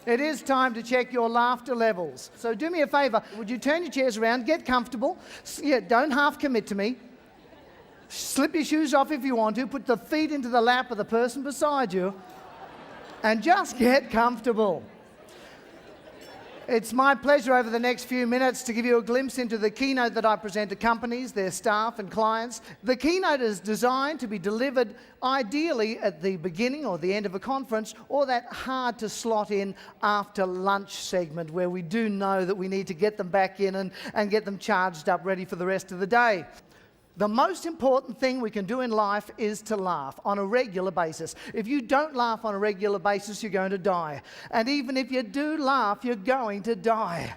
It is time to check your laughter levels. So do me a favour, would you turn your chairs around, get comfortable, don't half commit to me. Slip your shoes off if you want to, put the feet into the lap of the person beside you, and just get comfortable. It's my pleasure over the next few minutes to give you a glimpse into the keynote that I present to companies, their staff and clients. The keynote is designed to be delivered ideally at the beginning or the end of a conference, or that hard to slot in after lunch segment where we do know that we need to get them back in and get them charged up ready for the rest of the day. The most important thing we can do in life is to laugh on a regular basis. If you don't laugh on a regular basis, you're going to die. And even if you do laugh, you're going to die.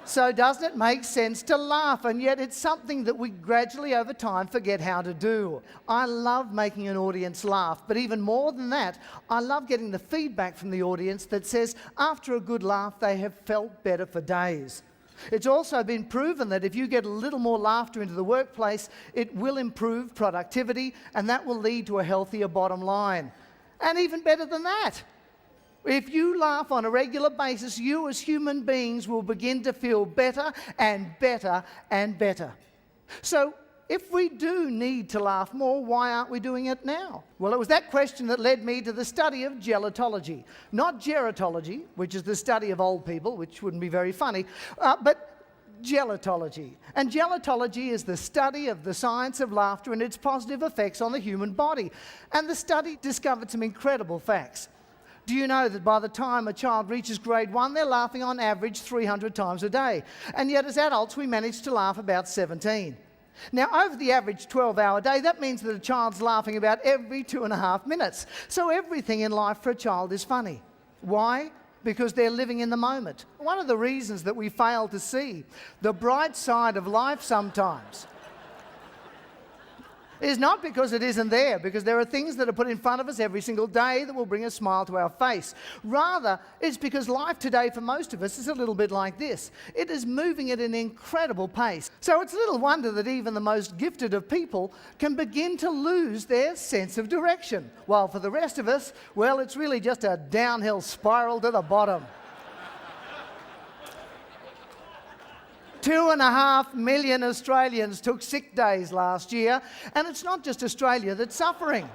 So doesn't it make sense to laugh? And yet it's something that we gradually over time forget how to do. I love making an audience laugh, but even more than that, I love getting the feedback from the audience that says after a good laugh, they have felt better for days. It's also been proven that if you get a little more laughter into the workplace, it will improve productivity, and that will lead to a healthier bottom line. And even better than that, if you laugh on a regular basis, you as human beings will begin to feel better and better and better. So if we do need to laugh more, why aren't we doing it now? Well, it was that question that led me to the study of gelatology. Not gerontology, which is the study of old people, which wouldn't be very funny, but gelatology. And gelatology is the study of the science of laughter and its positive effects on the human body. And the study discovered some incredible facts. Do you know that by the time a child reaches grade 1, they're laughing on average 300 times a day? And yet as adults, we manage to laugh about 17. Now, over the average 12-hour day, that means that a child's laughing about every 2.5 minutes. So everything in life for a child is funny. Why? Because they're living in the moment. One of the reasons that we fail to see the bright side of life sometimes is not because it isn't there, because there are things that are put in front of us every single day that will bring a smile to our face. Rather, it's because life today for most of us is a little bit like this. It is moving at an incredible pace. So it's little wonder that even the most gifted of people can begin to lose their sense of direction. While for the rest of us, well, it's really just a downhill spiral to the bottom. 2.5 million Australians took sick days last year, and it's not just Australia that's suffering.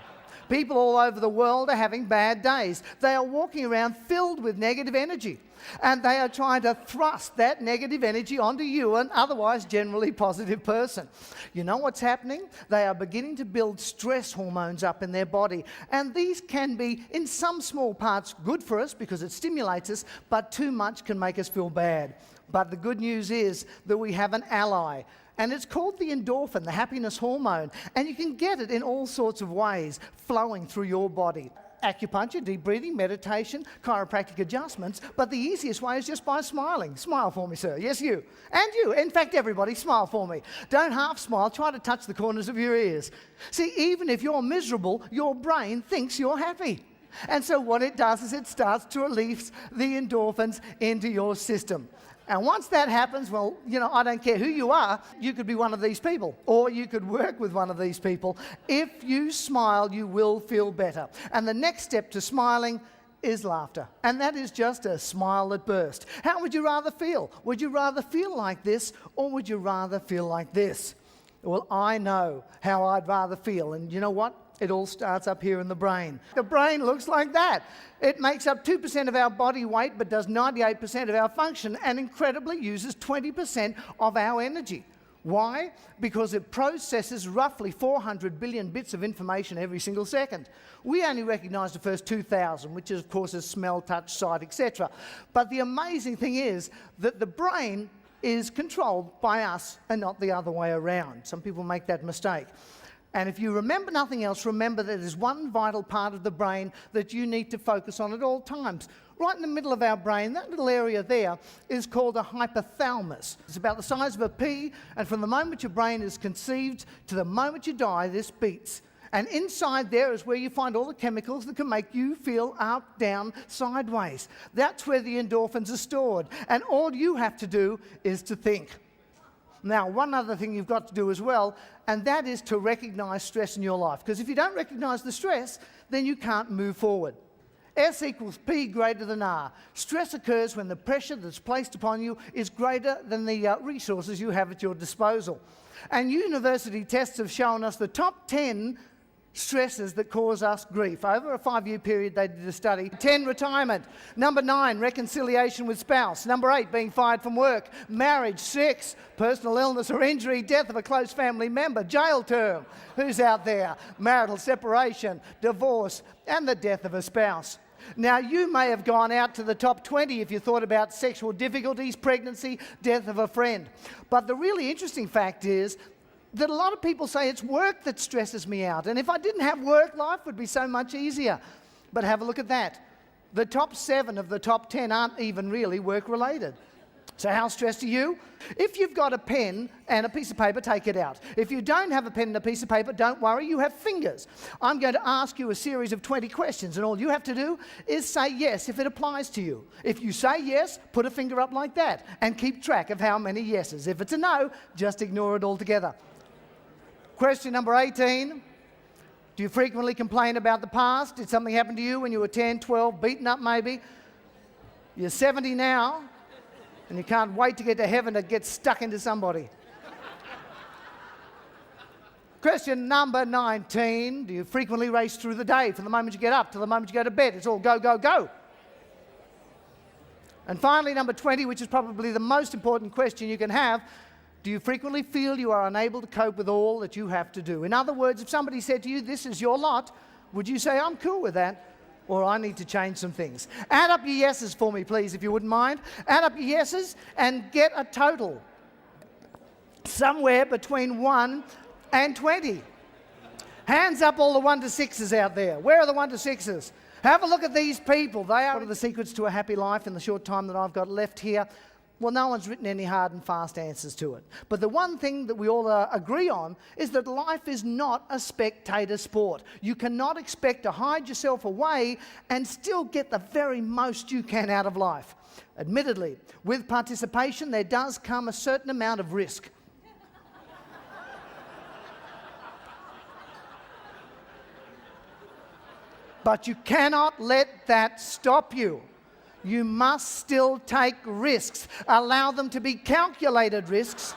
People all over the world are having bad days. They are walking around filled with negative energy, and they are trying to thrust that negative energy onto you, an otherwise generally positive person. You know what's happening? They are beginning to build stress hormones up in their body, and these can be, in some small parts, good for us because it stimulates us, but too much can make us feel bad. But the good news is that we have an ally, and it's called the endorphin, the happiness hormone, and you can get it in all sorts of ways flowing through your body. Acupuncture, deep breathing, meditation, chiropractic adjustments, but the easiest way is just by smiling. Smile for me, sir. Yes, you. And you. In fact, everybody, smile for me. Don't half smile. Try to touch the corners of your ears. See, even if you're miserable, your brain thinks you're happy. And so what it does is it starts to release the endorphins into your system. And once that happens, well, you know, I don't care who you are, you could be one of these people, or you could work with one of these people. If you smile, you will feel better. And the next step to smiling is laughter. And that is just a smile that bursts. How would you rather feel? Would you rather feel like this, or would you rather feel like this? Well, I know how I'd rather feel, and you know what? It all starts up here in the brain. The brain looks like that. It makes up 2% of our body weight, but does 98% of our function, and incredibly uses 20% of our energy. Why? Because it processes roughly 400 billion bits of information every single second. We only recognize the first 2,000, which is, of course, is smell, touch, sight, etc. But the amazing thing is that the brain is controlled by us and not the other way around. Some people make that mistake. And if you remember nothing else, remember that there's one vital part of the brain that you need to focus on at all times. Right in the middle of our brain, that little area there is called a hypothalamus. It's about the size of a pea, and from the moment your brain is conceived to the moment you die, this beats. And inside there is where you find all the chemicals that can make you feel up, down, sideways. That's where the endorphins are stored. And all you have to do is to think. Now, one other thing you've got to do as well, and that is to recognize stress in your life. Because if you don't recognize the stress, then you can't move forward. S equals P greater than R. Stress occurs when the pressure that's placed upon you is greater than the resources you have at your disposal. And university tests have shown us the top 10 stresses that cause us grief. Over a 5-year period, they did a study. 10, retirement. Number 9, reconciliation with spouse. Number 8, being fired from work. Marriage. 6, personal illness or injury. Death of a close family member. Jail term. Who's out there? Marital separation, divorce, and the death of a spouse. Now, you may have gone out to the top 20 if you thought about sexual difficulties, pregnancy, death of a friend. But the really interesting fact is that a lot of people say it's work that stresses me out. And if I didn't have work, life would be so much easier. But have a look at that. The top 7 of the top 10 aren't even really work-related. So how stressed are you? If you've got a pen and a piece of paper, take it out. If you don't have a pen and a piece of paper, don't worry, you have fingers. I'm going to ask you a series of 20 questions, and all you have to do is say yes if it applies to you. If you say yes, put a finger up like that and keep track of how many yeses. If it's a no, just ignore it altogether. Question number 18. Do you frequently complain about the past? Did something happen to you when you were 10, 12, beaten up maybe? You're 70 now, and you can't wait to get to heaven to get stuck into somebody. Question number 19. Do you frequently race through the day from the moment you get up to the moment you go to bed? It's all go, go, go. And finally, number 20, which is probably the most important question you can have. Do you frequently feel you are unable to cope with all that you have to do? In other words, if somebody said to you, this is your lot, would you say, I'm cool with that, or I need to change some things? Add up your yeses for me, please, if you wouldn't mind. Add up your yeses and get a total. Somewhere between 1 and 20. Hands up all the 1 to 6s out there. Where are the 1 to 6s? Have a look at these people. They are the secrets to a happy life in the short time that I've got left here. Well, no one's written any hard and fast answers to it. But the one thing that we all agree on is that life is not a spectator sport. You cannot expect to hide yourself away and still get the very most you can out of life. Admittedly, with participation, there does come a certain amount of risk. But you cannot let that stop you. You must still take risks. Allow them to be calculated risks